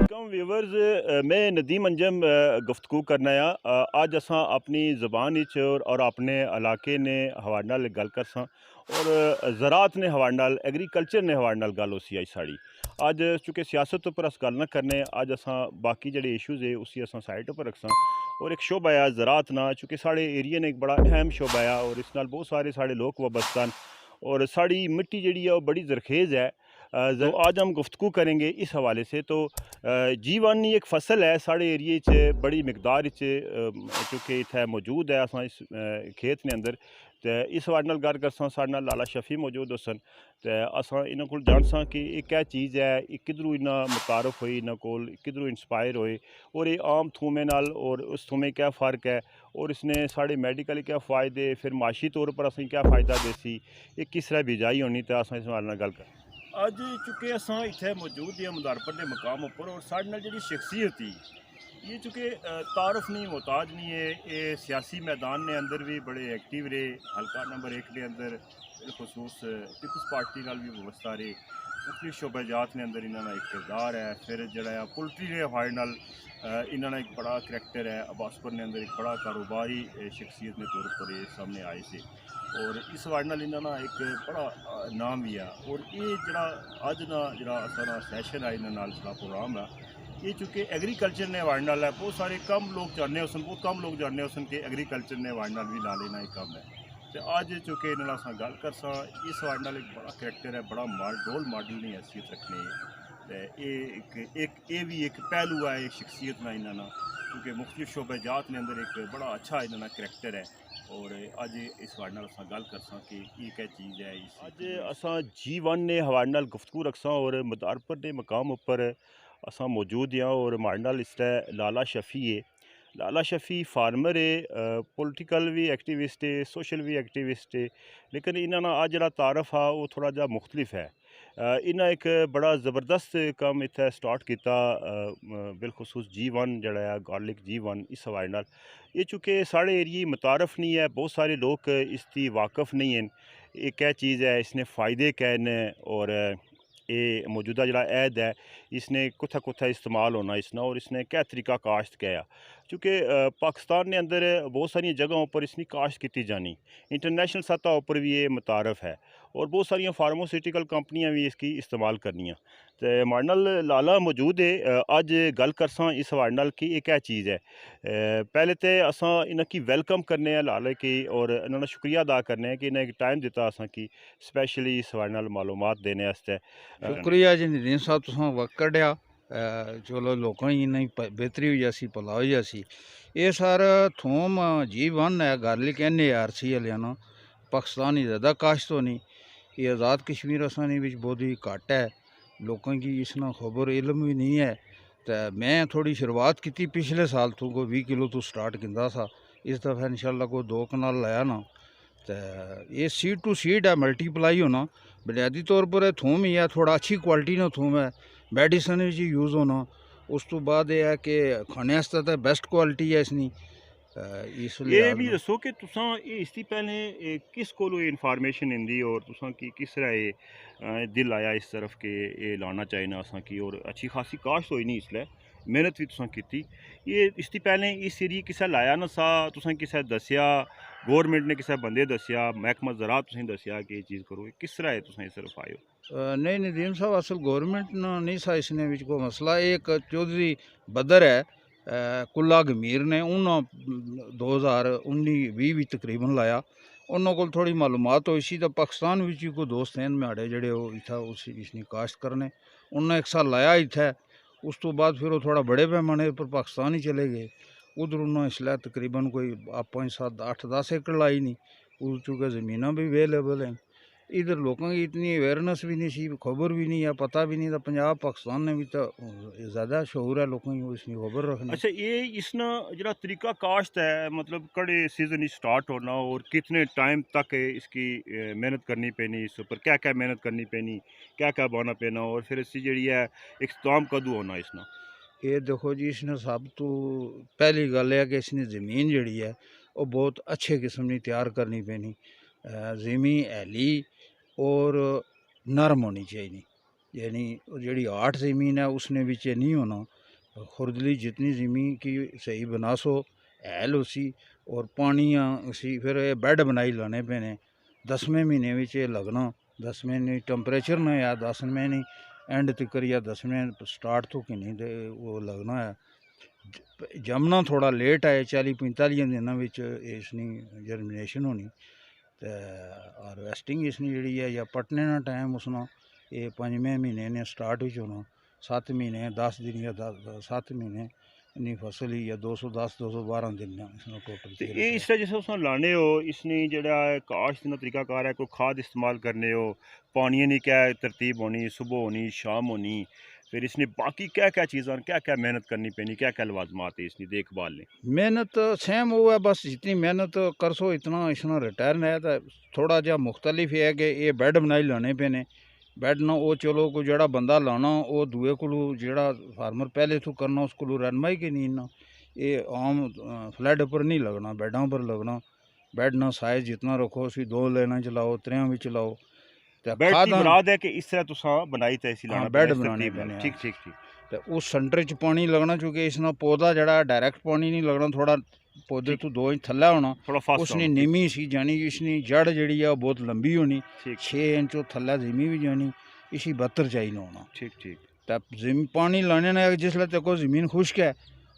कम viewers मैं नदीम अंजम गुफ्तगू करना अज असां अपनी ज़बान और अपने इलाके ने हवाले नाल गल करसां और ज़रात ने हवाले नाल एग्रीकल्चर ने हवाले नाल गल होसी अज साड़ी अज चूँकि सियासत उप्पर अस गल न करने अज असां बाकी जेह्ड़े इशूज़ है उसी असां साइड उप्पर रखसां और एक शोबा है ज़रात ना चूँकि साढ़े एरिए ने एक बड़ा अहम शोबा है और इस नाल बहुत सारे साढ़े लोग वाबस्ता न और साड़ी मिट्टी जी है वो बड़ी जरखेज़ है। तो आज हम गुफ्तगू करेंगे इस हवाले से। तो जीवन एक फसल है साढ़े एरिए च बड़ी मिकदार चूँकि इत्थै मौजूद है असां इस खेत ने अंदर ते इस हवाले नाल गल करसां साढ़े नाल लाला शफी मौजूद होसन ते असां इन्हां कोल जानसां कि एह् क्या चीज़ है, एह् किद्धरों इन्ना मुतारफ होई इन्हां कोल, किद्धरों इंस्पायर होए और एह् आम थूमें नाल और उस थूमें क्या फ़र्क है और इसने साढ़े मेडिकल क्या फ़ायदे फिर माशी तौर पर असें क्या फ़ायदा देसी, एह् किस तरह बिजाई होनी ते असां इस हवाले नाल गल कर अज चूँकि असां इत्थै मौजूद हैं मुदारपर के मकाम उप्पर और साढ़े नाल जेह्ड़ी शख्सियत ही ये चूँकि तारफ नहीं मोहताज नहीं है, ये सियासी मैदान ने अंदर भी बड़े एक्टिव रहे। हल्का नंबर 1 के अंदर बिलखसूस पीपल्स पार्टी नाल भी वाबस्ता रहे। मुख्तलिफ शोबाजात ने अंदर इन्होंने एक किरदार है। फिर जड़ा पोल्ट्री के हवाले नाल इन्होंने एक बड़ा करैक्टर है। अब्बासपुर ने अंदर एक बड़ा कारोबारी शख्सियत ने तौर पर ये सामने आए से और इस हवाले नाल इन्होंने एक बड़ा नाम भी है और ये जड़ा अज ना जड़ा सारा सैशन है इन्होंने नाल सारा प्रोग्राम है ये चूँकि एग्रीकल्चर ने हवाले नाल है। बहुत सारे कम लोग जानने होसन, बहुत कम लोग जानने होसन कि एग्रीकल्चर ने हवाले नाल भी ला लेना एक कम है। तो अज चूँकि इन्होंने असां गल करसां इस हवाले नाल एक बड़ा करैक्टर है, बड़ा रोल मॉडल ने हैसियत रखने तो ये भी एक पहलू है एक शख्सियत ना इन्होंने क्योंकि मुख्तलिफ शोबाजात ने अंदर एक बड़ा अच्छा इन्होंने करैक्टर है और अज इस हवाले नाल असां गल करसां कि ये क्या चीज़ है। अज असां G1 ने हवाले नाल गुफ्तगू रखसां और मुदारपर दे मकाम उप्पर असां मौजूद हैं और हमारे नाल इसलै लाला शफी है। लाला शफी फार्मर है, पॉलिटिकल भी एक्टिविस्ट है, सोशल भी एक्टिविस्ट है, लेकिन इन्होंने अज जरा तारफ आ वो थोड़ा जा मुख्तलिफ है। इन्हें एक बड़ा ज़बरदस्त कम इत्थै स्टार्ट किया बिलखसूस G1 जड़ा है गार्लिक G1 इस हवाले नाल ये चूँकि साढ़े एरिए मुतारफ नहीं है, बहुत सारे लोग इसकी वाकफ नहीं हैं ये क्या चीज़ है, इसने फ़ायदे क्या न और ये मौजूदा जड़ा ऐद है इसने कुत्था कुत्था इस्तेमाल होना इसना और इसने क्या तरीका काश्त किया चूँकि पाकिस्तान ने अंदर बहुत सारी जगहों पर इसकी काश्त की जानी इंटरनेशनल सतह पर भी ये मुतारफ है और बहुत सारिया फार्मास्यूटिकल कंपनियां भी इसकी इस्तेमाल करनियाँ तो हमारे नाल लाला मौजूद है। अज गल करसां इस हवाले नाल कि ये क्या चीज़ है। पहले तो असां इनकी वेलकम करने लाले की और इन्होंने शुक्रिया अदा करने कि इन्हें एक टाइम दिता असां की स्पैशली इस हवाले नाल मालूमात देने आस्ते। शुक्रिया जी नदीम साहब तुसां वक्त कड्ढेआ चलो लोकें गी इन्नी बेहतरी होई जासी भला होई जासी ये सर थोम G1 है गार्लिक NARC आह्लेआं पाकिस्तान ही ज़्यादा काश्त होनी ये आज़ाद कश्मीर असानी बिच बहुत ही घट्ट है लोकें गी इसना खबर इल्म भी नहीं है तो मैं थोड़ी शुरुआत की पिछले साल तो कोई 20 किलो तो स्टार्ट किया था इस दफ़ा इंशाल्लाह कोई 2 कनाल लाया ना तो ये सीड टू सीड है मल्टीप्लाई होना बुनियादी तौर पर थूम ही है थोड़ा अच्छी क्वालिटी ना थूम है मेडिसन यूज़ होना उस तो बाद यह है कि खाने आस्ते तो बेस्ट क्वालिटी है इसनी इस ये लिहाज भी में दसो कि तुसां इसकी पहले किस कोलो इन्फॉर्मेशन इंदी और तुसां की किस तरह दिल आया इस तरफ के ये लाना चाहिए असां की और अच्छी खासी काश्त होई नहीं इसलै मेहनत भी तुसां कीती ये इसकी पहले इस एरिए किसे लाया ना सा तुसां किसे दसिया गौरमेंट ने किसे बंदे दसिया महकमा ज़रात तुसें दसिया कि ये चीज़ करो किस तरह है तुसां इस तरफ आए हो। नहीं नदीम साहब असल गवर्नमेंट ना नहीं सा इसने विच कोई मसला एक चौधरी बदर है कुल्ला गमीर ने उन्होंने 2019-20 भी तकरीबन लाया उन्होंने को थोड़ी मालूमात होई सी तो पाकिस्तान विच ही कोई दोस्त हैं मेरे जेह्ड़े इत्थै उस इसनी काश्त करने उन्हें एक साल लाया इत्थै उस तो बाद फिर वो थोड़ा बड़े पैमाने पर पाकिस्तान ही चले गए उधर उन्होंने इसलै तकरीबन कोई 5-7-8-10 एकड़ लाई नहीं उस चूँकि ज़मीनां भी अवेलेबल हैं इधर लोगों की इतनी अवेयरनेस भी नहीं सी खबर भी नहीं है पता भी नहीं था पंजाब पाकिस्तान ने भी तो ज़्यादा शौर है लोगों की इसकी खबर रखने अच्छा ये इसना जरा तरीका काश्त है मतलब कड़े सीजन स्टार्ट होना और कितने टाइम तक इसकी मेहनत करनी पैनी इस ऊपर क्या क्या मेहनत करनी पैनी क्या क्या बोना पैना और फिर इसकी जी है इख्ताम कदू होना इसना। ये देखो जी इसने सब तो पहली गल है कि इसने ज़मीन जड़ी है वो बहुत अच्छे किस्म की तैयार करनी पैनी ज़मीन हैली और नरम होनी चाहिए यानी जी आठ ज़मीन है उसने बिच नहीं होना खुरदली जितनी ज़मीन की सही बना सो हैल उसी और पानियाँ उसी फिर ये बैड बनाई लाने पैने 10वें महीने विच एह् लगना 10वें नहीं टेम्परेचर ना या 10वें नहीं एंड तकर या 10वें स्टार्ट तो कि नहीं ते वो लगना है जमना थोड़ा लेट है 40-45 दिनों विच इसनी जर्मिनेशन होनी ते हारवेस्टिंग इसनी जिहड़ी है या पटने ना टाइम उसना ये 5वें महीने ने स्टार्ट विच होना 7 महीने 10 दिन या 7 महीने इन्नी फसल ही या 210-212 दिन इसमें टोटल ते एह् इसलै जिस तुस लाने हो इसनी जेह्ड़ा काश दा तरीकाकार है कोई खाद इस्तेमाल करने हो पानियै दी क्या तरतीब होनी सुबह होनी शाम होनी फिर इसने बाकी क्या क्या चीज़ां क्या क्या मेहनत करनी पैनी क्या क्या लवाजमात है इसकी देखभाल ने मेहनत सेम वो है बस जितनी मेहनत कर सो इतना इसना रिटर्न है तो थोड़ा जहा मुख्तलिफ है कि ये बैड बनाई लाने पैने बैड ना वो चलो कोई जड़ा बंदा लाना वो दुए को जड़ा फार्मर पहले तो करना उस को रनमाई के नहीं ना ये आम फ्लैट पर नहीं लगना बैडों पर लगना बैड ना साइज जितना रखो उसी 2 लेना चलाओ 3 भी चलाओ ते बैठ की खादां मुराद है कि इस तरह तुसा बनाई ते इसी लाना हाँ पैना बैड इस बनाने तरतीब नाल पैने ठीक ठीक ठीक ते उस सेंटर च पानी लगना चूँकि इसना पौधा जड़ा डायरैक्ट पानी नहीं लगना थोड़ा पौधे ठीक तो 2 इंच थल्ले होना थोड़ा फास्ट उसने होना ठीक नीमी सी जानी इसनी जड़ जड़ी है वो बहुत लंबी होनी ठीक 6 इंच वो थल्ले ज़मीन भी जानी इसी 72 चाहिए होना ठीक ठीक ते जमीन पानी लाने ने जिसले तक ज़मीन खुश्क है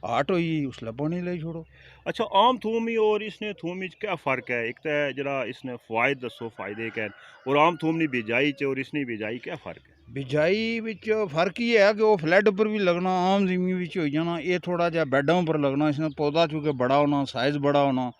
हाट होई उसले पानी ले छोड़ो अच्छा आम थूम ही और इसने थूम में क्या फ़र्क है एक तो जरा इसने फ़ायदे दसो फ़ायदे क्या हैं और आम थूम की बिजाई च और इसनी बिजाई क्या फ़र्क है बिजाई विच फर्क ये है कि वो फ्लैट पर भी लगना आम ज़मीन विच हो जाना ये थोड़ा जहा बैडों पर लगना इसने पौधा चूँकि बड़ा होना साइज़ बड़ा होना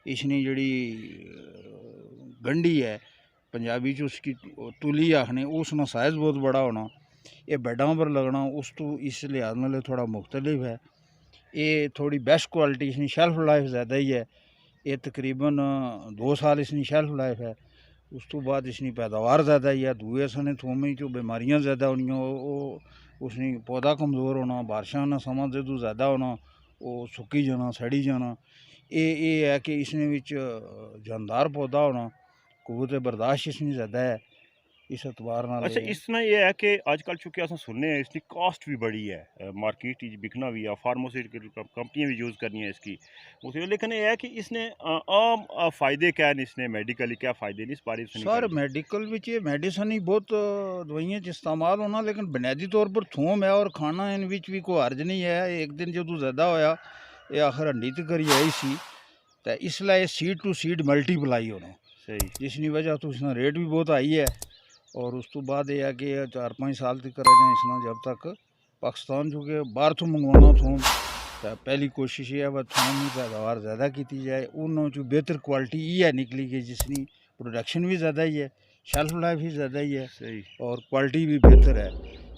इसनी जड़ी गंढी है पंजाबी च उसकी तुली आखने उसना साइज़ बहुत बड़ा होना ये बैडों पर लगना उस तो इस लिहाज नाल थोड़ा मुख्तलिफ है ये थोड़ी बेस्ट क्वालिटी इसकी शेल्फ लाइफ ज़्यादा ही है ये तकरीबन 2 साल इसकी शेल्फ लाइफ है उस तो बाद इसकी पैदावार ज़्यादा ही है दूए सने थोमें जो बीमारियां ज़्यादा होनियां उसनी पौधा कमज़ोर होना बारिशां ना समा जो ज़्यादा होना वो सुक्की जाना सड़ी जाना ये है कि इसने विच जानदार पौधा होना कुव्वत बर्दाश्त इसमें ज़्यादा है इस एतबार नाल अच्छा इस तरह ये है कि अजकल चूंकि अस सुनने हैं इसकी कॉस्ट भी बड़ी है मार्केट बिकना भी है फार्मास्यूटिकल कंपनियां भी यूज़ करनी है इसकी उसे लेकिन ये है कि इसने आम फ़ायदे क्या हैं इसने मेडिकली क्या फ़ायदे नहीं इस बारे में सर मेडिकल विच ये मेडिसन ही बहुत दवाइयां च इस्तेमाल होना लेकिन बुनियादी तौर पर थूम है और खाना इन विच भी कोई हर्ज नहीं है एक दिन जो ज़्यादा होया ये आखिर हंडी तक ही आई सी तो इसलिए ये सीड टू सीड मल्टीप्लाई होना सही जिसकी वजह तो इसका रेट भी बहुत हाई है और उस तो बाद यह है कि 4-5 साल तक रह इसना जब तक पाकिस्तान चूँकि बाहर तो मंगवाना थूम तो पहली कोशिश ये है वह थूम की पैदावार ज़्यादा की जाए उन्होंने जो बेहतर क्वालिटी ये निकली कि जिसकी प्रोडक्शन भी ज़्यादा ही है शेल्फ लाइफ भी ज़्यादा ही है सही और क्वालिटी भी बेहतर है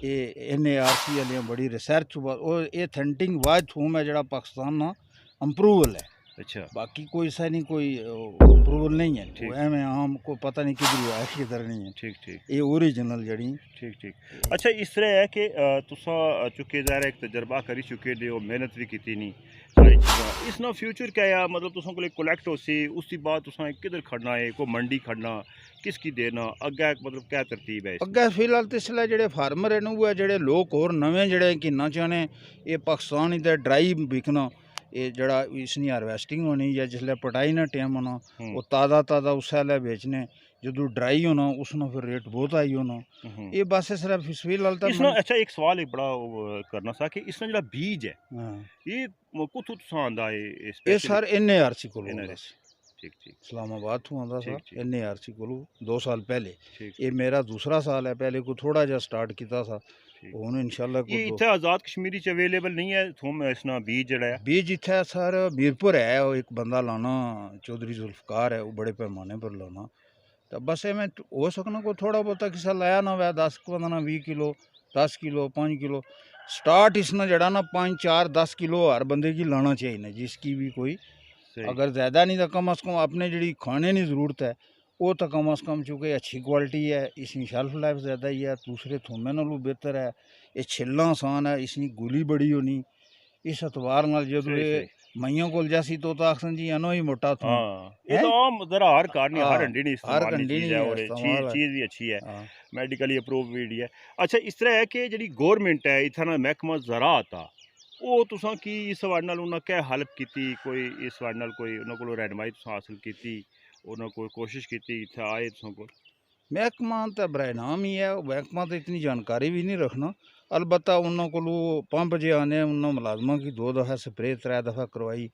ये NARC वाले बड़ी रिसर्च और ये थेंटिंग वाज थूम है जड़ा पाकिस्तान ना अप्रूवल है अच्छा बाकी कोई सा नहीं कोई अप्रूवल नहीं है ठीक। वो एवं आम को पता नहीं किधर है किधर नहीं है ठीक ठीक ये ओरिजिनल जड़ी ठीक ठीक अच्छा इस तरह है कि तुसा चुके ज़ाहिर एक तजर्बा करी चुके दे मेहनत भी की नहीं सारी चीज़ां इस ना फ्यूचर क्या है मतलब तुसा को कलैक्ट हो सी उसके बाद तुसा किधर खड़ना है कोई मंडी खड़ना किसकी देना अग्गे मतलब क्या तरतीब है अग्गे फिलहाल तो इसलिए जेह्ड़े फार्मर हैं उ'ऐ जेह्ड़े लोग होर नमें जेह्ड़े किन्ना चाहने ये पाकिस्तान इधर ड्राई बिकना ये जड़ा इसनी हारवेस्टिंग होनी या जिसलै पटाई ना टाइम होना वो ताज़ा ताज़ा उस्सै बेल्लै बेचने जदों ड्राई होना उसना फिर रेट बहुत हाई होना ये बस सिर्फ फिलहाल तो इसना अच्छा एक सवाल एक बड़ा करना सा कि इसना जो बीज है हाँ ये कुत्थों तुसा आंदा है ये सर NARC को ठीक ठीक इस्लामाबाद तो आंदा ठीक, सा ठीक। NARC को 2 साल पहले ठीक ये मेरा दूसरा साल है पहले को थोड़ा जा स्टार्ट किया था ठीक हूँ इंशाल्लाह ये को इत्थे आज़ाद कश्मीरी च अवेलेबल नहीं है थोम इसना बीज जड़ा है बीज इत्थै सर मीरपुर है वो एक बंदा लाना चौधरी जुल्फकार है वो बड़े पैमाने पर लाना तो बस मैं हो सकना को थोड़ा बहुत किसा लाया ना वै 10-15-20 किलो 10 किलो 5 किलो स्टार्ट इसना जड़ा ना 5-4-10 किलो हर बंदे की लाना चाहिए ना जिसकी भी कोई सही अगर ज़्यादा नहीं तो कम अज़ कम अपने जी खाने की ज़रूरत है वो तो कम अज़ कम चूँकि अच्छी क्वालिटी है इसकी शेल्फ लाइफ ज़्यादा ही है दूसरे थोमें नालों बेहतर है ये छिलना आसान है इसकी गुली बड़ी होनी इस एतबार नाल जदों सही ये सही माइयों कोल जासी तो आखसन जी अनो ही मोटा थूम हाँ ये हैं तो आम जरा हर कार नहीं हर हाँ हंडी नहीं हर इस्तेमाल कंडी चीज़ नहीं है है और इस्तेमाल है चीज़ भी अच्छी है हाँ मेडिकली अप्रूव भी है अच्छा इस तरह है कि जी गौरमेंट है इतना महकमा ज़राअत आ ਉਹ ਤੁਸਾਂ ਕੀ ਇਸ ਹਵਾਲੇ ਨਾਲ ਉਹਨਾਂ ਕਿਆ ਹੈਲਪ ਕੀਤੀ, ਕੋਈ ਇਸ ਹਵਾਲੇ ਨਾਲ ਕੋਈ ਉਹਨਾਂ ਕੋਲੋਂ ਰਹਿਨਮਾਈ ਤੁਸਾਂ ਹਾਸਿਲ ਕੀਤੀ, ਉਹਨਾਂ कोई कोशिश की इत्थे आए तुसां कोल? महकमा तो बराए नाम ही है, महकमा तो इतनी जानकारी भी नहीं रखना। अलबत्ता उन्होंने को पंप जो आने उन्होंने मुलाजमा की 2 दफ़ा स्प्रे 3 दफ़ा करवाई,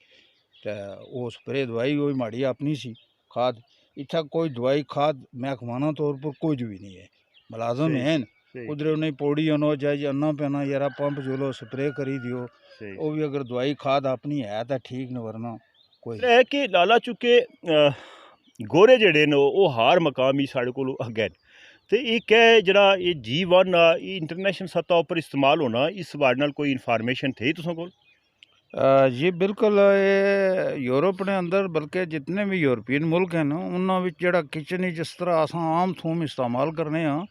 तो वो स्प्रे दवाई वही माड़ी अपनी सी खाद। इतना कोई दवाई खाद महकमाना तौर पर कुछ भी नहीं है। मुलाजम सही हैं सही उधर उन्हें पौड़ी अनो जाए अन्ना पैना यारा पंप जो लो स्प्रे करी दियो, सही वो भी अगर दवाई खाद अपनी है तो ठीक न, वरना कोई है कि लाला चुके गोरे जेह्ड़े न ओह् हर मकाम ही साढ़े कोल अग्गें न, ते एह् क्या जेह्ड़ा एह् G1 एह् इंटरनेशनल सतह उप्पर इस्तेमाल होना, इस हवाले नाल कोई इन्फॉर्मेशन थी तुसां कोल? जी बिल्कुल, ये यूरोप ने अंदर बल्कि जितने भी यूरोपियन मुल्क हैं ना उन्होंने विच जेह्ड़ा किचन च जिस तरह अस आम थूम इस्तेमाल करने हाँ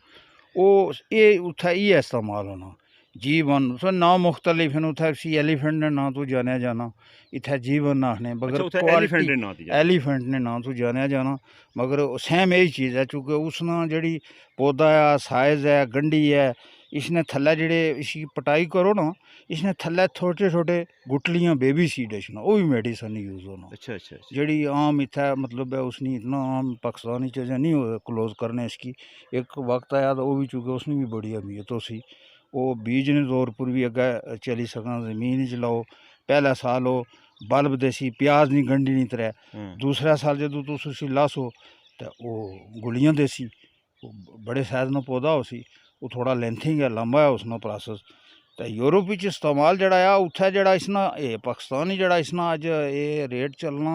वो ये उत्थै इयै इस्तेमाल होना। G1 उसदा नाम मुख्तलिफ न, उत्थै उसी एलिफेंट ने नां तो जानेआ जाना, इत्थै G1 आखने अच्छा, मगर उत्थै क्वालिटी एलिफेंट दे नां दी जानी। एलिफेंट ने नां तो जानेआ जाना, मगर सेम यही चीज़ है चूँकि उसना जेह्ड़ी पौधा है साइज़ है गंढी है, इसने थल्लै जेह्ड़े इसी पटाई करो ना, इसने थल्लै छोटे छोटे गुटलियां बेबी सीड छना, वो भी मेडिसन यूज़ होना। अच्छा अच्छा अच्छा। जेह्ड़ी आम इत्थै मतलब है उसनी इतना आम पाकिस्तानी चीज़ें नहीं हो क्लोज करने इसकी। एक वक्त आया तो वो भी चूँकि उसने भी बड़ी अहमियत उसी वो बीजने तौर पर भी अग्गै चली सकना, जमीन च लाओ, पैह्ला साल हो बल्ब देसी प्याज नहीं गंढी नहीं त्रै, दूसरा साल जदूं तुस उसी लासो तो वो गुलियां देसी, वो बड़े साइज ना पौधा उसी, वो थोड़ा लेंथिंग है लंबा है उसना प्रोसेस। तो यूरोप विच इस्तेमाल जेह्ड़ा आ उत्थै जेह्ड़ा इसना पाकिस्तानी जेह्ड़ा इसना अज्ज एह् रेट चलना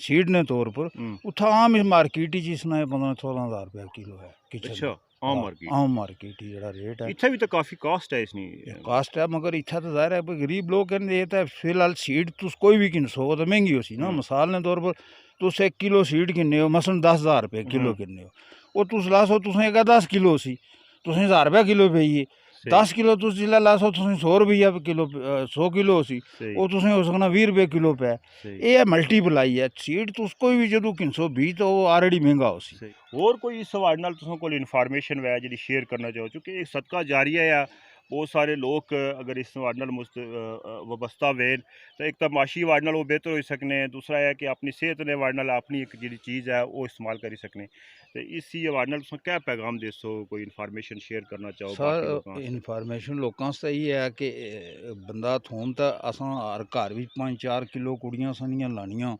सीड ने तौर पर, उत्थै आम मार्केट च इसना 15-16 हज़ार रुपया किलो है किचन अच्छा, दा। आम हाँ, मार्केट आम मार्केट जेह्ड़ा रेट है इत्थै भी तो काफ़ी कास्ट है इसनी। कास्ट है, मगर इत्थै तो जाहिर है भाई गरीब लोग कहते ये तो फिलहाल सीड तुस कोई भी किनो तो महंगी हो सी ना। मिसाल ने तौर पर तुस 1 किलो सीड किन्ने हो मसलन 10,000 रुपये किलो किन्ने हो, वो तुस लासो तुसें अगर 10 किलो सी तुसें 1000 रुपया किलो पेई गे। 10 किलो तुस जिसलै लासो तुसें 100 रुपया किलो 100 किलो सी वो तुसें हो सकना 20 रुपये किलो पै। ये है मल्टीप्लाई है सीड तुस कोई भी जदूं किनसो बी तो वो ऑलरेडी महंगा हो सी। और कोई इस हवाले नाल तुसां कोल इन्फॉर्मेशन वै जेह्ड़ी शेयर करना चाहो, क्योंकि एक सदका जारिया है, बहुत सारे लोग अगर इस हवाले नाल वाबस्ता वेन तो एक तो माशी हवाले नाल वो बेहतर हो सकने, दूसरा है कि अपनी सेहत दे हवाले नाल अपनी एक जेह्ड़ी चीज़ है वो इस्तेमाल करी सकने। तो इसी हवाले नाल तुसां क्या पैगाम देसो, कोई इन्फॉर्मेशन शेयर करना चाहो बाकी लोकां सर आस्तै? इन्फॉर्मेशन लोकां आस्तै इयै है कि बंदा थोम तो असां हर घर बिच 5-4 किलो कुड़ियां सानियां लानियां,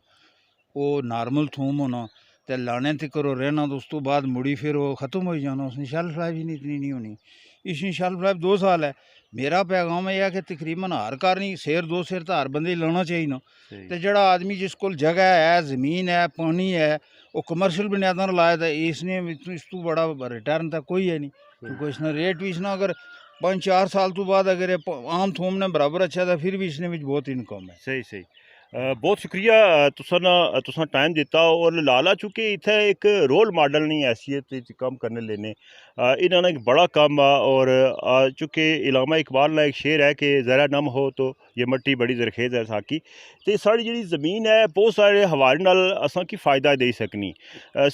वो नार्मल थोम होना ते लाने तक रहना, तो उस तो बाद मुड़ी फिर वो ख़त्म हो जाना, उसकी शेल्फ लाइफ ही नहीं इतनी नहीं होनी। इसकी शेल्फ लाइफ 2 साल है। मेरा पैगाम यह है कि तकरीबन हर घर नहीं सेर 2 सेर तो हर बंदे लाना चाहिए ना। तो जेह्ड़ा आदमी जिस कोल जगह है ज़मीन है पानी है वो कमर्शियल बुनियादां लाए दा, इसने इस तो बड़ा रिटर्न तो कोई है नहीं, क्योंकि इसने रेट भी इसना अगर 5-4 साल तो बाद अगर ये आम थोम ने बराबर अच्छा था फिर भी इसने भी बहुत इनकम है। सही सही। बहुत शुक्रिया तुसां टाइम दिता, और लाला चूंकि इत्थै एक रोल मॉडल नहीं हैसियत च कम्म करने लेने, इन्हों ने एक बड़ा कम्म आ चूंकि इलामा इकबाल का एक शेर है कि ज़रा नम हो तो ये मट्टी बड़ी जरखेज़ है साकी। तो साड़ी जी ज़मीन है बहुत सारे हवाले नाल असां की फ़ायदा दे सकनी,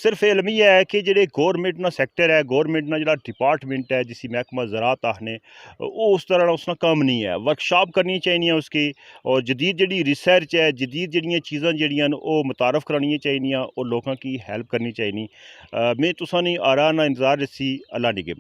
सिर्फ इलम ही है कि जेह्ड़े गौरमेंट ना सैक्टर है, गौरमेंट ना जेह्ड़ा डिपार्टमेंट है जिसी महकमा ज़राअत आखने, वो उस तरह उसना कम्म नहीं है। वर्कशॉप करनी चाहिए उसकी, और जदीद जी रिसर्च है, जदीद जड़ियाँ चीज़ां जड़ियां वो मुतारफ़ करानियां चाहिए और लोगों की हेल्प करनी चाहिए। मैं तुसां नी आरा ना इंतज़ार रसी। अल्लाह निगहबान।